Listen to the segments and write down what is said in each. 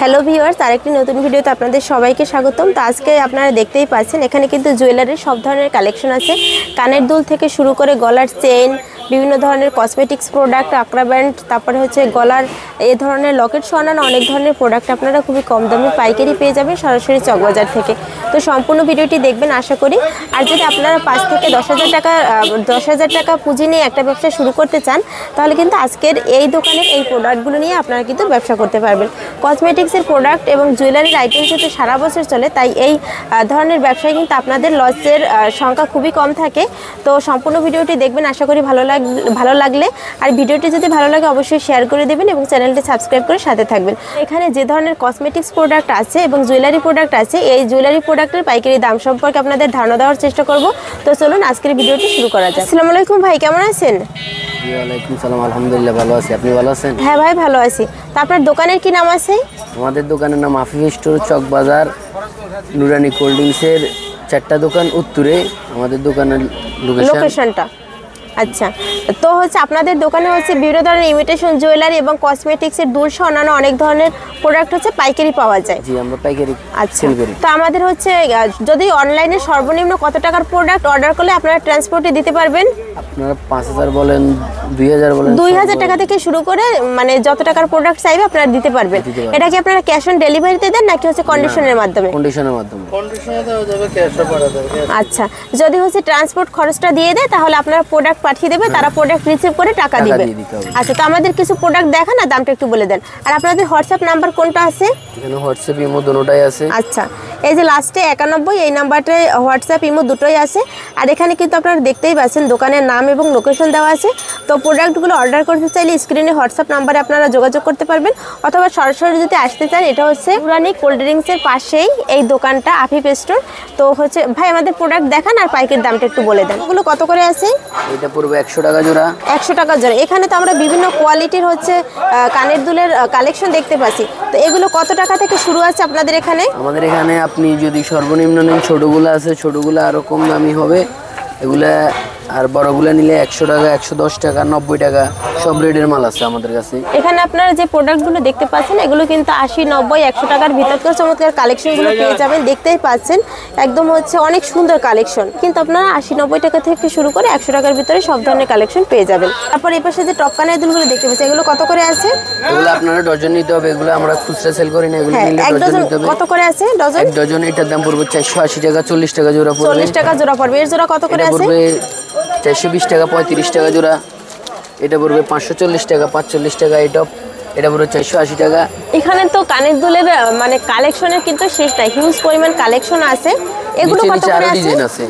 Hello viewers, আরেকটি নতুন ভিডিওতে আপনাদের সবাইকে স্বাগতম। তো আজকে আপনারা দেখতেই পাচ্ছেন এখানে কিন্তু জুয়েলারির সব ধরনের কালেকশন আছে। কানের দুল থেকে শুরু করে গলার চেইন, বিভিন্ন ধরনের কসমেটিক্স প্রোডাক্ট, আকরা ব্যান্ড, তারপরে হচ্ছে গলার এই ধরনের লকেট সরানো অনেক ধরনের প্রোডাক্ট আপনারা খুবই কম দামে পাইকারি পেয়ে যাবেন সরাসরি চকবাজার থেকে। তো সম্পূর্ণ ভিডিওটি দেখবেন আশা করি। আর যদি আপনারা 5 থেকে 10,000 টাকা পুঁজি নিয়ে একটা ব্যবসা শুরু করতে চান, তাহলে কিন্তু আজকের এই দোকানের এই প্রোডাক্টগুলো নিয়ে আপনারা কিন্তু ব্যবসা করতে পারবেন। কসমেটিক্সের প্রোডাক্ট এবং জুয়েলারির আইটেম যেহেতু সারা বছর চলে, তাই এই ধরনের ব্যবসায় কিন্তু আপনাদের লসের সংখ্যা খুবই কম থাকে। তো সম্পূর্ণ ভিডিওটি দেখবেন আশা করি ভালো লাগলে, আর ভিডিওটি যদি ভালো লাগে অবশ্যই শেয়ার করে দেবেন এবং চ্যানেলটি সাবস্ক্রাইব করে সাথে থাকবেন। এখানে যে ধরনের কসমেটিক্স প্রোডাক্ট আছে এবং জুয়েলারি প্রোডাক্ট আছে, এই জুয়েলারি প্রোডাক্টের পাইকারি দাম সম্পর্কে আপনাদের ধারণা দেওয়ার চেষ্টা করব। তো চলুন আজকের ভিডিওটি শুরু করা যাক। আসসালামু আলাইকুম ভাই, কেমন আছেন? ওয়ালাইকুম সালাম, আলহামদুলিল্লাহ ভালো আছি। আপনি ভালো আছেন? হ্যাঁ ভাই, ভালো আছি। তো আপনার দোকানের কি নাম আছে? আমাদের দোকানের নাম আফিফ স্টোর, চকবাজার, নুরানি কোল্ড ড্রিঙ্কসের 4টা দোকান উত্তরে আমাদের দোকানের লোকেশনটা। আচ্ছা, তো হচ্ছে আপনাদের দোকানে হচ্ছে বিভিন্ন ধরনের ইমিটেশন জুয়েলারি এবং কসমেটিক্সের দুল সহ অন্যান্য অনেক ধরনের প্রোডাক্ট হচ্ছে পাইকারি পাওয়া যায়। জি, আমরা পাইকারি সেল করি। তো আমাদের হচ্ছে যদি অনলাইনে সর্বনিম্ন কত টাকার প্রোডাক্ট অর্ডার করলে আপনারা ট্রান্সপোর্টে দিতে পারবেন? আপনারা 5,000 বলেন, 2,000 বলেন, 2,000 টাকা থেকে শুরু করে মানে যত টাকার প্রোডাক্ট চাইবে আপনারা দিতে পারবেন। এটা কি আপনারা ক্যাশ অন ডেলিভারিতে দেন নাকি হচ্ছে কন্ডিশনের মাধ্যমে? কন্ডিশনের মাধ্যমে। কন্ডিশনে দেওয়া যাবে, ক্যাশও পাঠানো যাবে। আচ্ছা, যদি হচ্ছে ট্রান্সপোর্ট খরচটা দিয়ে দেয় তাহলে আপনারা প্রোডাক্ট পাঠিয়ে দেবে, তারা প্রোডাক্ট রিসিভ করে টাকা দিবে। আচ্ছা, তো আমাদের কিছু প্রোডাক্ট দেখান না, দামটা একটু বলে দেন। আর আপনাদের হোয়াটসঅ্যাপ নাম্বার কোনটা আছে? এখানে হোয়াটসঅ্যাপ ইমো দুটোটাই আছে। আচ্ছা, এই যে লাস্টে 91 এই নাম্বারটায় হোয়াটসঅ্যাপ ইমো দুটোই আছে। আর এখানে কিন্তু আপনারা দেখতেই পাচ্ছেন দোকানের নাম এবং লোকেশন দেওয়া আছে। তো প্রোডাক্টগুলো অর্ডার করতে চাইলে স্ক্রিনে হোয়াটসঅ্যাপ নাম্বারে আপনারা যোগাযোগ করতে পারবেন, অথবা সরাসরি যদি আসতে চান, এটা হচ্ছে নুরানি কোল্ড ড্রিঙ্কসের পাশেই এই দোকানটা, আফিফ স্টোর। তো হচ্ছে ভাই আমাদের প্রোডাক্ট দেখান আর পাইকারি দামটা একটু বলে দেন। ওগুলো কত করে আছে? এটা পড়বে 100 টাকা জোড়া। 100 টাকা জোড়া। এখানে তো আমরা বিভিন্ন কোয়ালিটির হচ্ছে কানের দুলের কালেকশন দেখতে পাচ্ছি। তো এগুলো কত টাকা থেকে শুরু আছে আপনাদের এখানে? আমাদের এখানে আপনি যদি সর্বনিম্ন নেন, ছোটগুলো আছে, ছোটগুলো আরো কম দামি হবে এগুলা, আর বড়গুলো নিলে 100 টাকা, 110 টাকা, 90 টাকা, সব রেটের মাল আছে আমাদের কাছে। এখানে আপনারা যে প্রোডাক্টগুলো দেখতে পাচ্ছেন এগুলো কিন্তু 80, 90, 100 টাকার ভিতরকার চমৎকার কালেকশনগুলো পেয়ে যাবেন। দেখতেই পাচ্ছেন একদম হচ্ছে অনেক সুন্দর কালেকশন, কিন্তু আপনারা 80, 90 টাকা থেকে শুরু করে 100 টাকার ভিতরে সব ধরনের কালেকশন পেয়ে যাবেন। তারপর এই পাশে যে টপ কানের দুলগুলো দেখতে পাচ্ছেন, এগুলো কত করে আছে? এগুলো আপনারা ডজন নিতে হবে, এগুলো আমরা খুচরা সেল করি না, এগুলো নিলে ডজন নিতে হবে। কত করে আছে ডজন? এক ডজন এটার দাম পড়বে 480 টাকা, 40 টাকা জোড়া পড়বে। 40 টাকা জোড়া পড়বে। এর জোড়া কত করে আছে? পড়বে 420 টাকা, 35 টাকা জোড়া। এটা পড়বে 540 টাকা, 45 টাকা। এটা পড়বে 480 টাকা। এখানে তো কানের দুলের মানে কালেকশনের কিন্তু শেষ নাই, হিউজ পরিমাণ কালেকশন আছে। এগুলো কত করে আছে?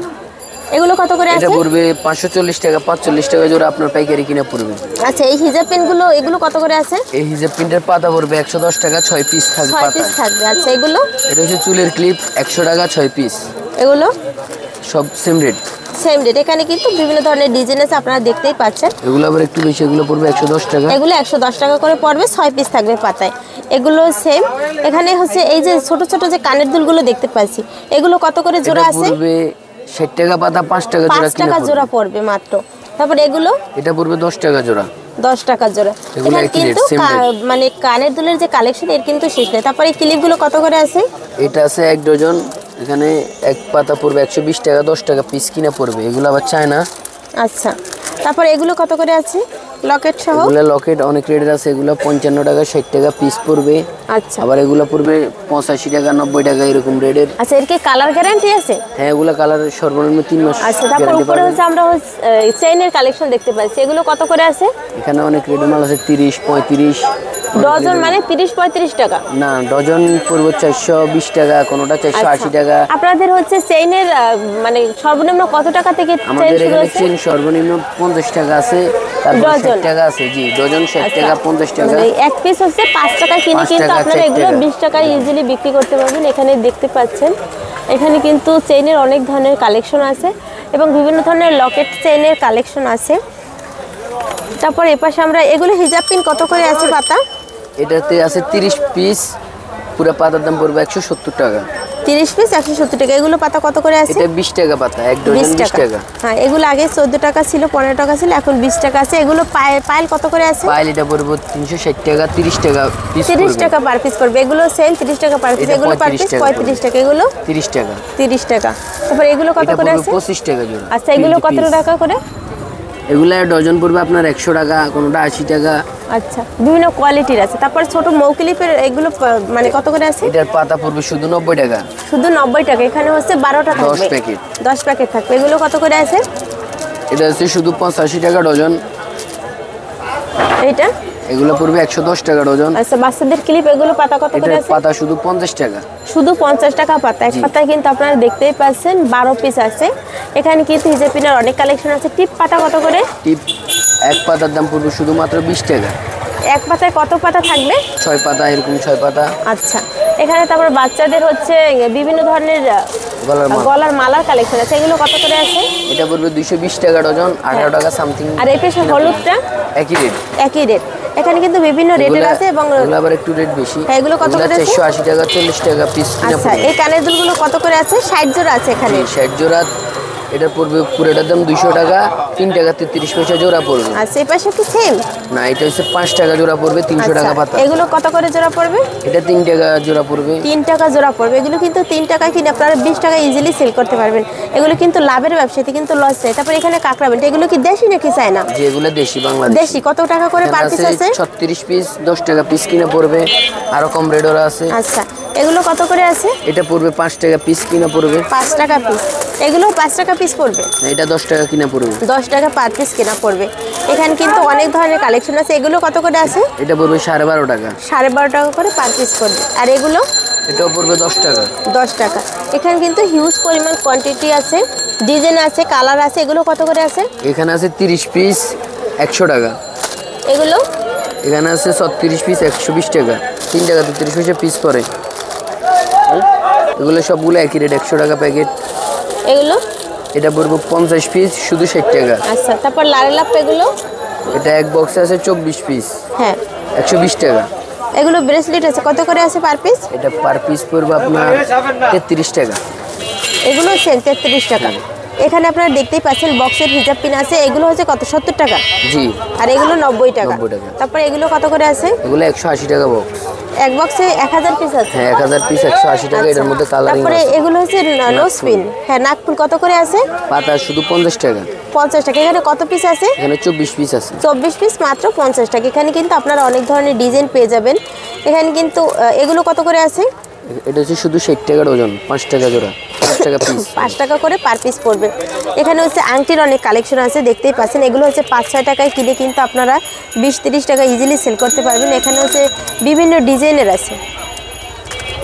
এগুলো কত করে আছে? এটা পড়বে 540 টাকা, 45 টাকা জোড়া আপনার পাইকারি কিনা পড়বে। আচ্ছা, এই হিজাব পিনগুলো এগুলো কত করে আছে? এই হিজাব পিনের পাতা পড়বে 110 টাকা, 6 পিস থাকবে পাতা। 6 পিস থাকবে। আচ্ছা, এগুলো? এটা হচ্ছে চুলের ক্লিপ, 100 টাকা, 6 পিস। এগুলো সব সেম রেট। এখানে কিন্তু বিভিন্ন ধরনের ডিজাইন আছে, আপনারা দেখতেই পাচ্ছেন। এগুলো আবার একটু বেশি, এগুলো পড়বে 110 টাকা। এগুলো 110 টাকা করে পড়বে, 6 পিস থাকবে পাতায়। এগুলো সেম। এখানে হচ্ছে এই যে ছোট ছোট যে কানের দুলগুলো দেখতে পাচ্ছি, এগুলো কত করে জোড়া আছে? পড়বে 60 টাকা পাতা, 5 টাকা জোড়া। 5 টাকা জোড়া পড়বে মাত্র। তারপর এগুলো? এটা পড়বে 10 টাকা জোড়া। 10 টাকা জোড়া। এখানে কিন্তু মানে কানের দুলের যে কালেকশন এর কিন্তু শেষ নেই। তারপর এই ক্লিপগুলো কত করে আছে? এটা আছে 1 ডজন। এখানে এক পাতা পড়বে 120 টাকা, 10 টাকা পিস কিনা পড়বে। এগুলো আবার চায় না। আচ্ছা, তারপর এগুলো কত করে আছে লকেট সহ? এগুলো লকেট অনেক রেটের আছে, এগুলো 55 টাকা, 60 টাকা পিস পড়বে। আচ্ছা, আবার এগুলো পড়বে 85 টাকা, 90 টাকা এরকম রেটের। আচ্ছা, এর কি কালার গ্যারান্টি আছে? হ্যাঁ, এগুলো কালার সর্বনিম্ন 3 মাস। আচ্ছা, তারপর উপরে হচ্ছে আমরা চেইনের কালেকশন দেখতে পাচ্ছি, এগুলো কত করে আছে? এখানে অনেক রেটের মাল আছে, 30, 35 ডজন। মানে 30-35 টাকা না, ডজন পড়বে 420 টাকা, কোনটা 480 টাকা। আপনাদের হচ্ছে চেইনের মানে সর্বনিম্ন কত টাকা থেকে আমাদের এখানে চেইন সর্বনিম্ন 50 টাকা আছে, তারপর 60 টাকা আছে। জি, ডজন 60 টাকা, 50 টাকা। এক পিস হচ্ছে 5 টাকা কিনে কিন্তু আপনারা এগুলো 20 টাকায় ইজিলি বিক্রি করতে পারবেন। এখানে দেখতে পাচ্ছেন এখানে কিন্তু চেইনের অনেক ধরনের কালেকশন আছে এবং বিভিন্ন ধরনের লকেট চেইনের কালেকশন আছে। তারপর এপাশে আমরা এগুলো হিজাব পিন কত করে আছে পাতা? এটাতে আছে 30 পিস, পুরো পাতার দাম পড়বে 170 টাকা। 30 পিস 170 টাকা। এগুলো পাতা কত করে আছে? এটা 20 টাকা পাতা, এক ডজন 20 20 টাকা। হ্যাঁ, এগুলো আগে 14 টাকা ছিল, 15 টাকা ছিল, এখন 20 টাকা আছে। এগুলো পাইল কত করে আছে? পাইল এটা পড়বে 360 টাকা, 30 টাকা পিস 30 পড়বে। টাকা পার পিস পড়বে। এগুলো সেল 30 টাকা পার পিস, এটা এগুলো পার 35 পিস টাকা 35 টাকা, এগুলো 30 টাকা। 30 টাকা। তারপর এগুলো কত এটা করে পড়বে আছে? 25 টাকা জোড়া। আচ্ছা, এগুলো কত piece। টাকা করে? এগুলা ডজন পড়বে আপনার 100 টাকা, কোনোটা 80 টাকা। আচ্ছা, বিভিন্ন কোয়ালিটির আছে। তারপর ছোট মৌক্লিপের এগুলো মানে কত করে আছে? এটার পাতা পড়বে শুধু 90 টাকা। শুধু 90 টাকা। এখানে হচ্ছে 12টা 10 থাকবে, প্যাকেট। 10 প্যাকেট থাকবে। এগুলো কত করে আছে? এটা হচ্ছে শুধু 85 টাকা ডজন। এইটা এগুলো পড়বে 110 টাকা ডজন। আচ্ছা, বাচ্চাদের ক্লিপ এগুলো পাতা কত করে এটার আছে? পাতা শুধু 50 টাকা। শুধু 50 টাকা পাতা। এক জি। পাতায় কিন্তু আপনারা দেখতেই পাচ্ছেন 12 পিস আছে। এখানে কিন্তু হিজাব পিনের অনেক কালেকশন আছে। টিপ পাতা কত করে? টিপ এক পাতার দাম পড়বে শুধুমাত্র 20 টাকা। এক পাতায় কত পাতা থাকবে? 6 পাতা, এরকম 6 পাতা। আচ্ছা, এখানে তারপর বাচ্চাদের হচ্ছে বিভিন্ন ধরনের গলার মালা। গলার মালার কালেকশন আছে। এগুলো কত করে আছে? এটা পড়বে 220 টাকা ডজন, 18 টাকা সামথিং। আর এই পেশে হলুদটা একই রেট। একই রেট। এখানে কিন্তু বিভিন্ন রেটের আছে এবং এগুলো আবার একটু রেট বেশি। হ্যাঁ, এগুলো কত করে আছে? 480 টাকা, 40 টাকা পিস কিনা আচ্ছা, পড়বে। এই কানের দুলগুলো কত করে আছে? 60 জোড়া আছে এখানে। 60 জোড়া। এটা পড়বে পুরোটার দাম 200 টাকা, 3 টাকা 33 পয়সা জোড়া পড়বে। আচ্ছা, এই পাশে কি সেম? না, এটা হচ্ছে 5 টাকা জোড়া পড়বে, 300 টাকা পাতা। এগুলো কত করে জোড়া পড়বে? এটা 3 টাকা জোড়া পড়বে। 3 টাকা জোড়া পড়বে। এগুলো কিন্তু 3 টাকায় কিনে আপনারা 20 টাকা ইজিলি সেল করতে পারবেন। এগুলো কিন্তু লাভের ব্যবসাতে কিন্তু লস নেই। তারপর এখানে কাঁকড়া বেল্ট, এগুলো কি দেশি নাকি চায়না? যেগুলো দেশি বাংলাদেশি। দেশি। কত টাকা করে পার পিস আছে? 36 পিস 10 টাকা পিস কিনা পড়বে, আরো কম রেডরা আছে। আচ্ছা, এগুলো কত করে আছে? এটা পড়বে 5 টাকা পিস কিনা পড়বে। 5 টাকা পিস। এগুলো 5 টাকা পিস পড়বে। এটা 10 টাকা কিনা পড়বে। 10 টাকা পার পিস কেনা পড়বে। এখানে কিন্তু অনেক ধরনের কালেকশন আছে। এগুলো কত করে আছে? এটা পড়বে 12.5 টাকা। 12.5 টাকা করে পার পিস পড়বে। আর এগুলো এটাও পড়বে 10 টাকা। 10 টাকা। এখানে কিন্তু হিউজ পরিমাণ কোয়ান্টিটি আছে, ডিজাইন আছে, কালার আছে। এগুলো কত করে আছে? এখানে আছে 30 পিস 100 টাকা। এগুলো এখানে আছে 36 পিস 120 টাকা, 3 টাকা 33 পয়সা পিস পড়ে। এগুলো সবগুলো একই রেট, 100 টাকা প্যাকেট। এগুলো এটা পড়বে 50 পিস শুধু 60 টাকা। আচ্ছা, তারপর লারেলাপ এগুলো এটা এক বক্সে আছে 24 পিস, হ্যাঁ, 120 টাকা। এগুলো ব্রেসলেট আছে। কত করে আছে পার পিস? এটা পার পিস পড়বে আপনার 33 টাকা। এগুলো সেল 33 টাকা। এখানে আপনারা দেখতেই পাচ্ছেন বক্সের হিজাব পিন আছে। এগুলো হচ্ছে কত? 70 টাকা। জি। আর এগুলো 90 টাকা। 90 টাকা। তারপর এগুলো কত করে আছে? এগুলো 180 টাকা বক্স। এক বক্সে 1000 পিস আছে। হ্যাঁ, 1000 পিস 180 টাকা। এটার মধ্যে কালারিং তারপরে আছে। এগুলো হচ্ছে নোজ পিন। হ্যাঁ, নাকফুল কত করে আছে? পাতা শুধু 50 টাকা। 50 টাকা। এখানে কত পিস আছে? এখানে 24 পিস আছে। 24 পিস মাত্র 50 টাকা। এখানে কিন্তু আপনারা অনেক ধরনের ডিজাইন পেয়ে যাবেন। এখানে কিন্তু এগুলো কত করে আছে? এটা হচ্ছে শুধু 60 টাকা ডজন, 5 টাকা জোড়া, 5 টাকা পিস। 5 টাকা করে পার পিস পড়বে। এখানে হচ্ছে আংটির অনেক কালেকশন আছে, দেখতেই পাচ্ছেন। এগুলো হচ্ছে 5-6 টাকায় কিনে কিন্তু আপনারা 20-30 টাকা ইজিলি সেল করতে পারবেন। এখানে হচ্ছে বিভিন্ন ডিজাইনের আছে,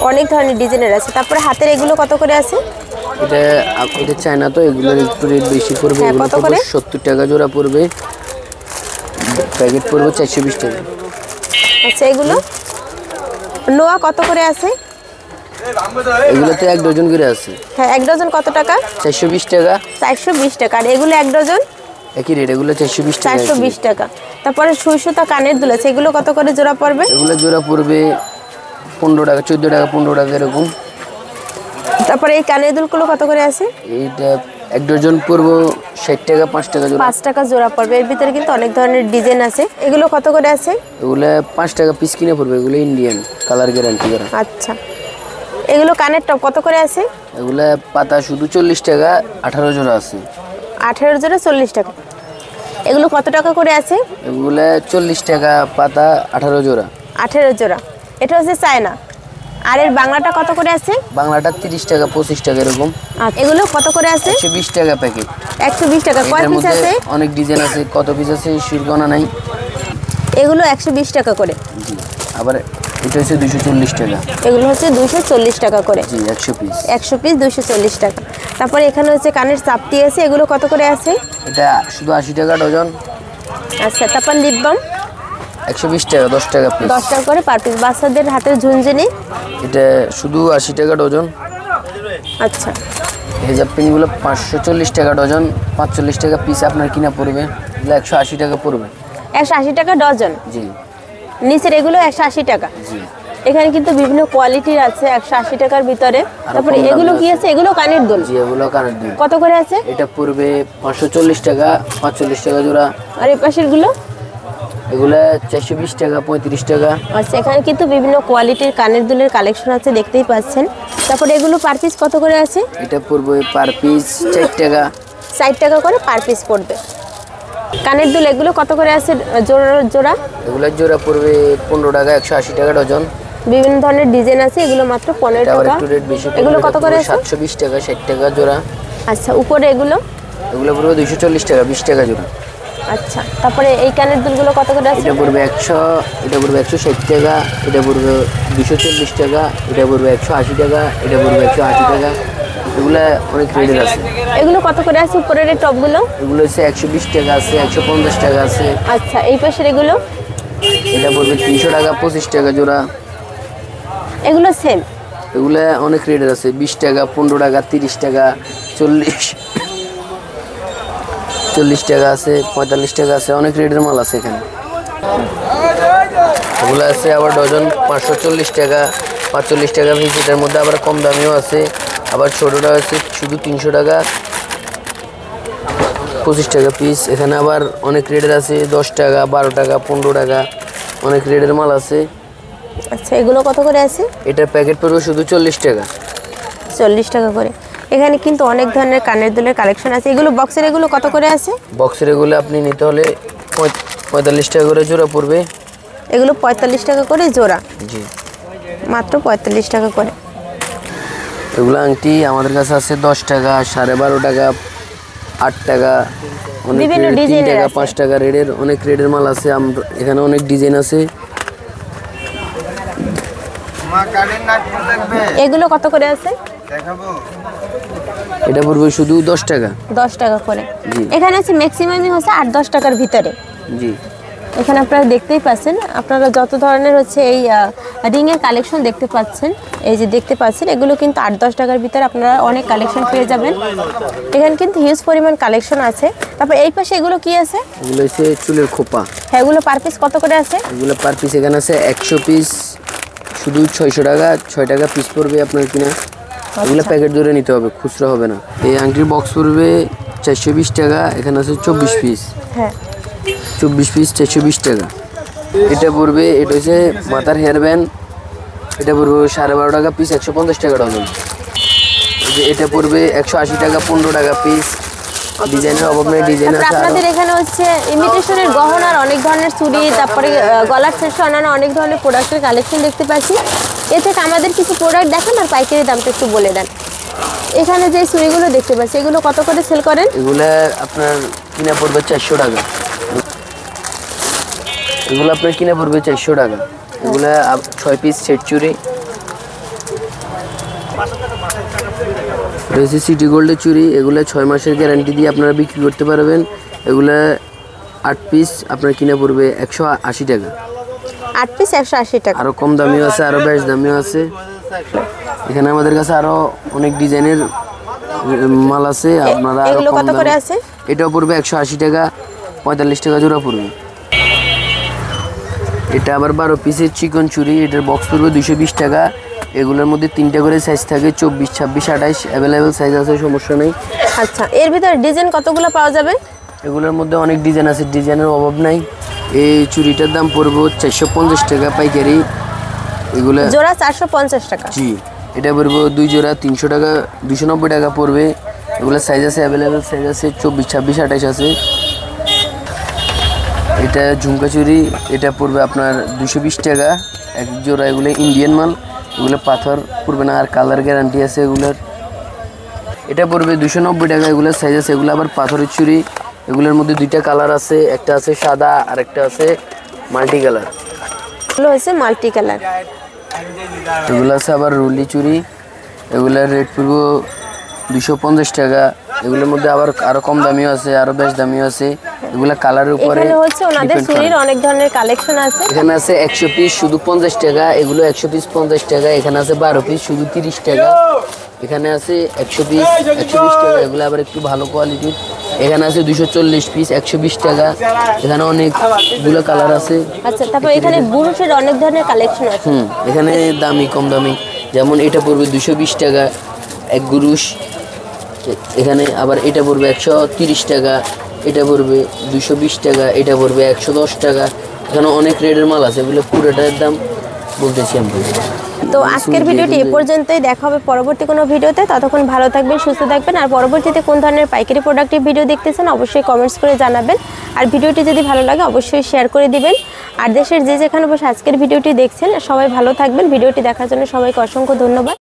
অনেক ধরনের ডিজাইনের আছে। তারপরে হাতের এগুলো কত করে আছে? এটা চায়না, তো এগুলোর একটু রেট বেশি পড়বে। হ্যাঁ, এগুলো কত পড়বে করে? 70 টাকা জোড়া পড়বে, প্যাকেট পড়বে 420 টাকা। আচ্ছা, এগুলো নোয়া কত করে আছে? এগুলোতে 1 ডজন করে আছে। হ্যাঁ, 1 ডজন কত টাকা? 420 টাকা। 420 টাকা। আর এগুলো 1 ডজন একই রেট, এগুলো 420 টাকা। 420 টাকা। তারপরে সুই সুতা কানের দুল আছে। এগুলো কত করে জোড়া পড়বে? এগুলো জোড়া পড়বে 15 টাকা, 14 টাকা, 15 টাকা এরকম। তারপরে এই কানের দুলগুলো কত করে আছে? এইটা 1 ডজন পড়বে 60 টাকা, 5 টাকা জোড়া। 5 টাকা জোড়া পড়বে। এর ভিতরে কিন্তু অনেক ধরনের ডিজাইন আছে। এগুলো কত করে আছে? এগুলো 5 টাকা পিস কিনে পড়বে। এগুলো ইন্ডিয়ান, কালার গ্যারান্টি করা। আচ্ছা, এগুলো কানের টপ কত করে আছে? এগুলো পাতা শুধু 40 টাকা, 18 জোড়া আছে। 18 জোড়া 40 টাকা। এগুলো কত টাকা করে আছে? এগুলো 40 টাকা পাতা, 18 জোড়া। 18 জোড়া। এটা হচ্ছে চায়না। আর এর বাংলাটা কত করে আছে? বাংলাটা 30 টাকা, 25 টাকা এরকম। আচ্ছা, এগুলো কত করে আছে? 120 টাকা প্যাকেট। 120 টাকা। কয় এটার পিস মধ্যে আছে? অনেক ডিজাইন আছে, কত পিস আছে শিরগনা নাই। এগুলো 120 টাকা করে। জি। আবার এটা হচ্ছে 240 টাকা। এগুলো হচ্ছে 240 টাকা করে। জি, 100 পিস। 100 পিস 240 টাকা। তারপরে এখানে হচ্ছে কানের চাপটি আছে। এগুলো কত করে আছে? এটা শুধু 80 টাকা ডজন। আচ্ছা, তারপর লিপ বাম 120 টাকা, 10 টাকা পিস। 10 টাকা করে পার পিস। বাচ্চাদের হাতের ঝুনঝুনি এটা শুধু 80 টাকা ডজন। আচ্ছা, হেজাব পেনগুলো 540 টাকা ডজন, 45 টাকা পিস আপনার কিনা পড়বে। এগুলো 180 টাকা পড়বে। 180 টাকা ডজন। জি। নিচের এগুলো 180 টাকা। জি। এখানে কিন্তু বিভিন্ন কোয়ালিটির আছে 180 টাকার ভিতরে। তারপরে কম দামি এগুলো কি আছে? এগুলো কানের দুল। জি, এগুলো কানের দুল। কত করে আছে? এটা পড়বে 540 টাকা, 45 টাকা জোড়া। আর এই পাশের গুলো? এগুলা 420 টাকা, 35 টাকা। আচ্ছা, এখানে কিন্তু বিভিন্ন কোয়ালিটির কানের দুলের কালেকশন আছে, দেখতেই পাচ্ছেন। তারপরে এগুলো পার পিস কত করে আছে? এটা পড়বে পার পিস 4 টাকা। 60 টাকা করে পার পিস পড়বে। কানের দুল এগুলো কত করে আছে জোড়া? এগুলোর জোড়া পড়বে 15 টাকা, 180 টাকা ডজন। বিভিন্ন ধরনের ডিজাইন আছে, এগুলো মাত্র 15 এটা আবার টাকা। একটু রেট বেশি। এগুলো কত করে আছে? 720 টাকা, 60 টাকা জোড়া। আচ্ছা, উপরে এগুলো? এগুলো পড়বে 240 টাকা, 20 টাকা জোড়া। আচ্ছা, তারপরে এই কানের দুলগুলো কত করে আছে? এটা পড়বে 160 টাকা, এটা পড়বে 240 টাকা, এটা পড়বে 180 টাকা, এটা পড়বে 180 টাকা। এগুলা অনেক রেটের আছে। এগুলো কত করে আছে উপরের এই টপগুলো? এগুলো হচ্ছে 120 টাকা আছে, 150 টাকা আছে। আচ্ছা, এই পাশের এগুলো? এটা পড়বে 300 টাকা, 25 টাকা জোড়া। এগুলো সেম? এগুলা অনেক রেটের আছে, 20 টাকা, 15 টাকা, 30 টাকা, 40 টাকা আছে, 45 টাকা আছে, অনেক রেটের মাল আছে এখানে। এগুলো আছে আবার ডজন 540 টাকা, 45 টাকা পিস। এটার মধ্যে আবার কম দামিও আছে, আবার ছোটোটা আছে শুধু 300 টাকা, 25 টাকা পিস। এখানে আবার অনেক রেটের আছে, 10 টাকা, 12 টাকা, 15 টাকা, অনেক রেটের মাল আছে। আচ্ছা, এগুলো কত করে আছে? এটার প্যাকেট পড়বে শুধু 40 টাকা। 40 টাকা করে। এখানে কিন্তু অনেক ধরনের কানের দুলের কালেকশন আছে। এগুলো বক্সের এগুলো কত করে আছে? বক্সের এগুলো আপনি নিতে হলে 45 টাকা করে জোড়া পড়বে। এগুলো 45 টাকা করে জোড়া, জি, মাত্র 45 টাকা করে। এগুলো আংটি আমাদের কাছে আছে 10 টাকা, 12.5 টাকা, 8 টাকা, অনেক বিভিন্ন রেটের, 3 ডিজাইনের টাকা, আছে। 5 টাকা রেটের, অনেক রেটের মাল আছে। এখানে অনেক ডিজাইন আছে। এগুলো কত করে আছে? এটা পড়বে শুধু 10 টাকা। 10 টাকা করে। জি। এখানে আছে ম্যাক্সিমামই হচ্ছে 8-10 টাকার ভিতরে। জি, এখানে আপনারা দেখতেই পাচ্ছেন, আপনারা যত ধরনের হচ্ছে এই রিংয়ের কালেকশন দেখতে পাচ্ছেন, এই যে দেখতে পাচ্ছেন, এগুলো কিন্তু 8-10 টাকার ভিতরে আপনারা অনেক কালেকশন পেয়ে যাবেন। এখানে কিন্তু হিউজ পরিমাণ কালেকশন আছে। তারপর এই পাশে এগুলো কি আছে? এগুলো হচ্ছে চুলের খোপা। হ্যাঁ, এগুলো পার পিস কত করে আছে? এগুলো পার পিস এখানে আছে 100 পিস শুধু 600 টাকা, 6 টাকা পিস পড়বে আপনার কিনা। এগুলো প্যাকেট ধরে নিতে হবে, খুচরা হবে না। এই আংটির বক্স পড়বে 420 টাকা, এখানে আছে 24 পিস। হ্যাঁ, 24 পিস 420 টাকা। এটা পড়বে, এটা হচ্ছে মাথার হেয়ার ব্যান্ড। এটা পড়বে 12.5 টাকা পিস, 150 টাকা ডজন। এটা পড়বে 180 টাকা, 15 টাকা পিস। ডিজাইনের অভাব নেই, ডিজাইন তারপর আছে আরো। আপনাদের এখানে হচ্ছে ইমিটেশনের গহনার অনেক ধরনের চুড়ি, তারপরে গলার সেট অন্যান্য অনেক ধরনের প্রোডাক্টের কালেকশন দেখতে পাচ্ছি। এ থেকে আমাদের কিছু প্রোডাক্ট দেখান আর পাইকারি দামটা একটু বলে দেন। এখানে যে চুড়িগুলো দেখতে পাচ্ছি, এগুলো কত করে সেল করেন? এগুলা আপনার কিনা পড়বে 400 টাকা। এগুলো আপনার কিনা পড়বে 400 টাকা। এগুলা 6 পিস সেট চুড়ি। রয়েছে সিটি গোল্ডের চুড়ি। এগুলো 6 মাসের গ্যারান্টি দিয়ে আপনারা বিক্রি করতে পারবেন। এগুলা 8 পিস আপনার কিনা পড়বে 180 টাকা। 8 পিস 180 টাকা। আরো কম দামিও আছে, আরো বেশ দামিও আছে। এখানে আমাদের কাছে আরো অনেক ডিজাইনের মাল আছে, আপনারা আরো এগুলো কম কত করে দামে। আছে? এটাও পড়বে 180 টাকা, 45 টাকা জোড়া পড়বে। এটা আবার 12 পিসের চিকন চুড়ি। এটার বক্স পড়বে 220 টাকা। এগুলোর মধ্যে 3টা করে সাইজ থাকে, 24, 26, 28 অ্যাভেলেবেল সাইজ আছে, সমস্যা নেই। আচ্ছা, এর ভিতরে ডিজাইন কতগুলো পাওয়া যাবে? এগুলোর মধ্যে অনেক ডিজাইন আছে, ডিজাইনের অভাব নাই। এই চুড়িটার দাম পড়বে 450 টাকা পাইকারি। এগুলো জোড়া 450 টাকা। জি, এটা পড়বে 2 জোড়া 300 টাকা, 290 টাকা পড়বে। এগুলো সাইজ আছে, অ্যাভেলেবেল সাইজ আছে, 24, 26, 28 আছে। এটা ঝুমকা চুড়ি, এটা পড়বে আপনার 220 টাকা এক জোড়া। এগুলো ইন্ডিয়ান মাল, এগুলো পাথর পড়বে না, আর কালার গ্যারান্টি আছে এগুলোর। এটা পড়বে 290 টাকা। এগুলোর সাইজ আছে, এগুলো আবার পাথরের চুড়ি। এগুলোর মধ্যে 2টা কালার আছে, একটা আছে সাদা আর একটা আছে মাল্টি কালার। এগুলো হচ্ছে মাল্টি কালার। এগুলো আছে আবার রুলি চুড়ি। এগুলোর রেট পড়বে 250 টাকা। এগুলোর মধ্যে আবার আরো কম দামিও আছে, আরো বেশ দামিও আছে। এগুলা কালারের উপরে এখানে হচ্ছে ওনাদের depend করে। চুড়ির অনেক ধরনের কালেকশন আছে। এখানে আছে 100 পিস শুধু 50 টাকা। এগুলো 100 পিস 50 টাকা। এখানে আছে 12 পিস শুধু 30 টাকা। এখানে আছে 100 পিস 120 টাকা। এগুলো আবার একটু ভালো কোয়ালিটির। এখানে আছে 240 পিস 120 টাকা। এখানে অনেকগুলো কালার আছে। আচ্ছা, তারপর এখানে বুরুশের অনেক ধরনের কালেকশন আছে। এখানে দামি কম দামি, যেমন এটা পড়বে 220 টাকা এক গুরুশ। এখানে আবার এটা পড়বে 130 টাকা, এটা পড়বে 220 টাকা, এটা পড়বে 110 টাকা। এখানে অনেক রেটের মাল আছে, এগুলো পুরোটার দাম বলতেছি আমি। তো আজকের ভিডিওটি এ পর্যন্তই, দেখা হবে পরবর্তী কোনো ভিডিওতে। ততক্ষণ ভালো থাকবেন, সুস্থ থাকবেন। আর পরবর্তীতে কোন ধরনের পাইকারি প্রোডাক্টের ভিডিও দেখতেছেন অবশ্যই কমেন্টস করে জানাবেন। আর ভিডিওটি যদি ভালো লাগে অবশ্যই শেয়ার করে দিবেন। আর দেশের যে যেখানে বসে আজকের ভিডিওটি দেখছেন সবাই ভালো থাকবেন। ভিডিওটি দেখার জন্য সবাইকে অসংখ্য ধন্যবাদ।